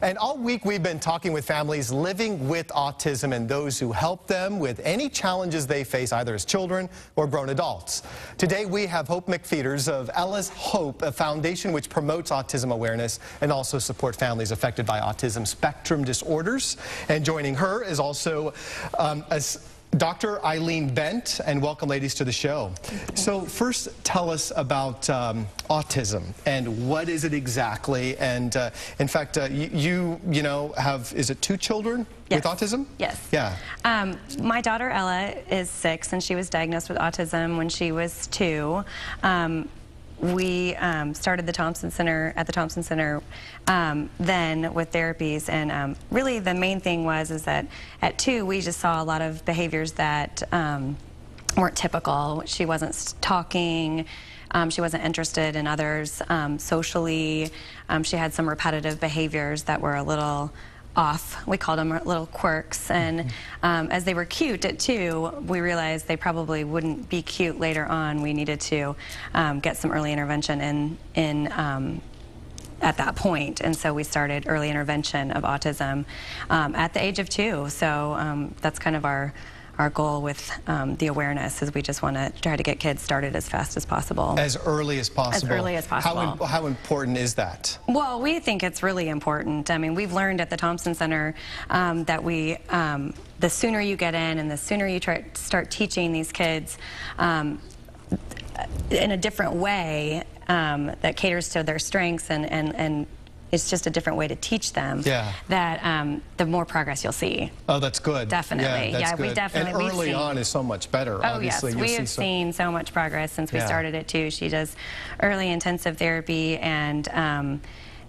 And all week we've been talking with families living with autism and those who help them with any challenges they face, either as children or grown adults. Today we have Hope McPheeters of Ella's Hope, a foundation which promotes autism awareness and also support families affected by autism spectrum disorders. And joining her is also Dr. Eileen Bent, and welcome, ladies, to the show. So first, tell us about autism and what is it exactly? And in fact, you have, is it 2 children with autism? Yes. Yeah. My daughter Ella is 6, and she was diagnosed with autism when she was 2. We started the Thompson Center then with therapies, and really the main thing is that at 2 we just saw a lot of behaviors that weren't typical. She wasn't talking. She wasn't interested in others socially. She had some repetitive behaviors that were a little off. We called them little quirks, and as they were cute at 2, we realized they probably wouldn't be cute later on. We needed to get some early intervention at that point, and so we started early intervention of autism at the age of 2. So that's kind of our goal with the awareness, is we just want to try to get kids started as fast as possible. As early as possible. As early as possible. How important is that? Well, we think it's really important. I mean, we've learned at the Thompson Center that the sooner you get in and the sooner you start teaching these kids in a different way that caters to their strengths, and it's just a different way to teach them, that the more progress you'll see. Oh, that's good. Definitely. Yeah, we definitely. And early on is so much better, oh, obviously. Yes, we have seen so much progress since we started it, too. She does early intensive therapy, and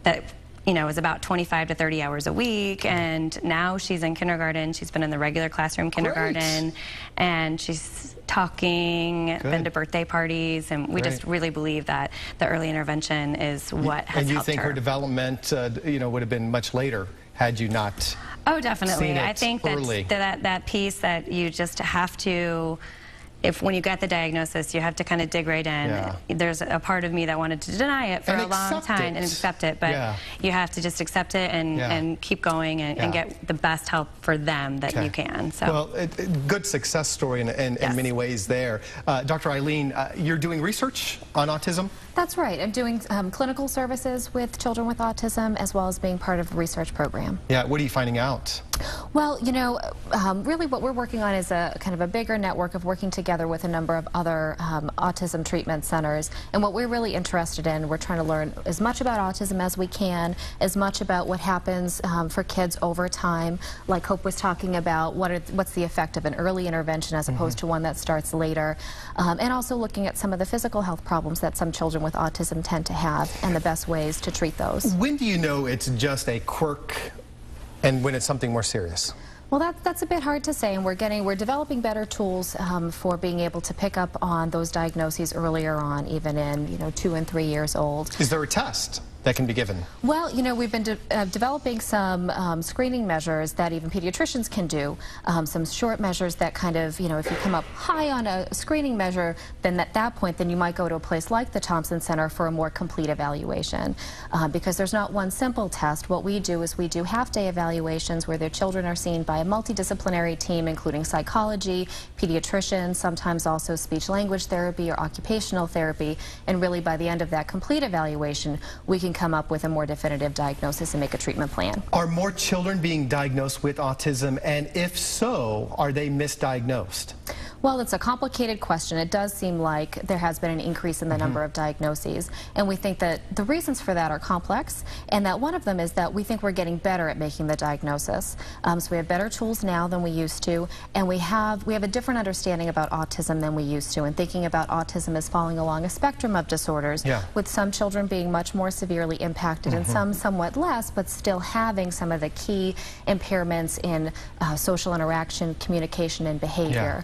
that is about 25 to 30 hours a week, and now she's in kindergarten. She's been in the regular classroom kindergarten, and she's talking, been to birthday parties, and we just really believe that the early intervention is what has helped her. And you think her development, would have been much later had you not? Oh, definitely. Seen it I think that piece that you just have to. When you get the diagnosis, you have to kind of dig right in. There's a part of me that wanted to deny it for a long time and accept it, but you have to just accept it and keep going and get the best help for them that you can. So. Well, good success story in many ways there. Dr. Eileen, you're doing research on autism? That's right. I'm doing clinical services with children with autism, as well as being part of a research program. Yeah, what are you finding out? Well, really what we're working on is a kind of a bigger network of working together with a number of other autism treatment centers. And what we're really interested in, we're trying to learn as much about autism as we can, as much about what happens for kids over time. Like Hope was talking about, what's the effect of an early intervention as opposed to one that starts later. And also looking at some of the physical health problems that some children with autism tend to have and the best ways to treat those. When do you know it's just a quirk and when it's something more serious? Well, that's a bit hard to say, and we're developing better tools for being able to pick up on those diagnoses earlier on, even in 2 and 3 years old. Is there a test that can be given? Well, we've been developing some screening measures that even pediatricians can do. Some short measures that kind of, if you come up high on a screening measure, then at that point, then you might go to a place like the Thompson Center for a more complete evaluation. Because there's not one simple test. What we do is we do half-day evaluations where their children are seen by a multidisciplinary team, including psychology, pediatricians, sometimes also speech-language therapy or occupational therapy, and really by the end of that complete evaluation, we can come up with a more definitive diagnosis and make a treatment plan. Are more children being diagnosed with autism, and if so, are they misdiagnosed? Well, it's a complicated question. It does seem like there has been an increase in the number of diagnoses, and we think that the reasons for that are complex, and that one of them is that we think we're getting better at making the diagnosis. So we have better tools now than we used to, and we have a different understanding about autism than we used to, and thinking about autism as falling along a spectrum of disorders, with some children being much more severely impacted and some somewhat less, but still having some of the key impairments in social interaction, communication, and behavior.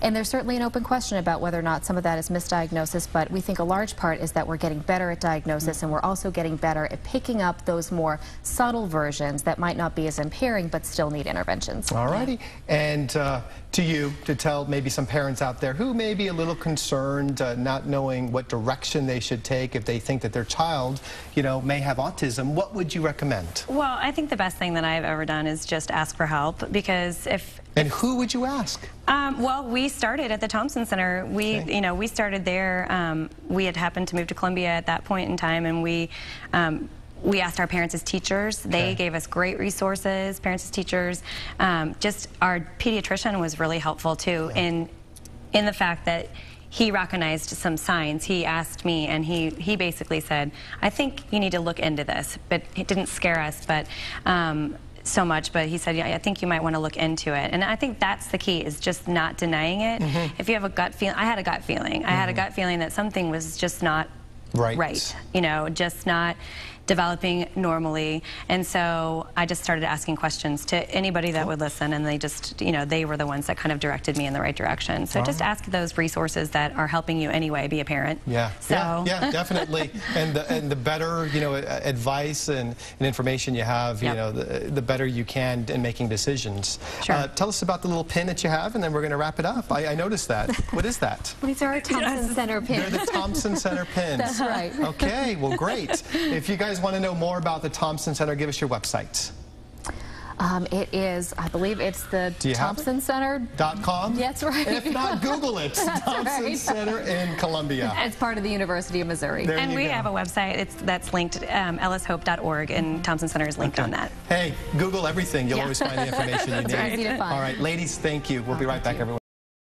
And there's certainly an open question about whether or not some of that is misdiagnosis, but we think a large part is that we're getting better at diagnosis, and we're also getting better at picking up those more subtle versions that might not be as impairing but still need interventions. All righty. And to you, to tell maybe some parents out there who may be a little concerned, not knowing what direction they should take if they think that their child, you know, may have autism, what would you recommend? Well, I think the best thing that I've ever done is just ask for help, because if... And who would you ask? Well, we started at the Thompson Center. You know, we started there. We had happened to move to Columbia at that point in time, and we asked our parents as teachers. They gave us great resources, parents as teachers. Just our pediatrician was really helpful too in the fact that he recognized some signs. He asked me, and he basically said, I think you need to look into this. But it didn't scare us, but so much, but he said, yeah, I think you might want to look into it. And I think that's the key, is just not denying it. If you have a gut feeling, I had a gut feeling. I had a gut feeling that something was just not right, you know, just not developing normally. And so I just started asking questions to anybody that would listen, and they just, you know, they were the ones that kind of directed me in the right direction. So just ask those resources that are helping you anyway be a parent. Yeah, yeah, definitely. And the better, you know, advice and information you have, you know, the better you can in making decisions. Tell us about the little pin that you have, and then we're going to wrap it up. I noticed that. What is that? These are our Thompson Center pins. They're the Thompson Center pins. That's right. Okay, well, great. If you guys want to know more about the Thompson Center, give us your website. It is, I believe it's the ThompsonCenter.com. That's right. If not, Google it. Thompson Center in Columbia. It's part of the University of Missouri. And we have a website that's linked, ellishope.org, and Thompson Center is linked on that. Hey, Google everything. You'll always find the information you need. Easy to find. All right, ladies, thank you. We'll be right back, everyone.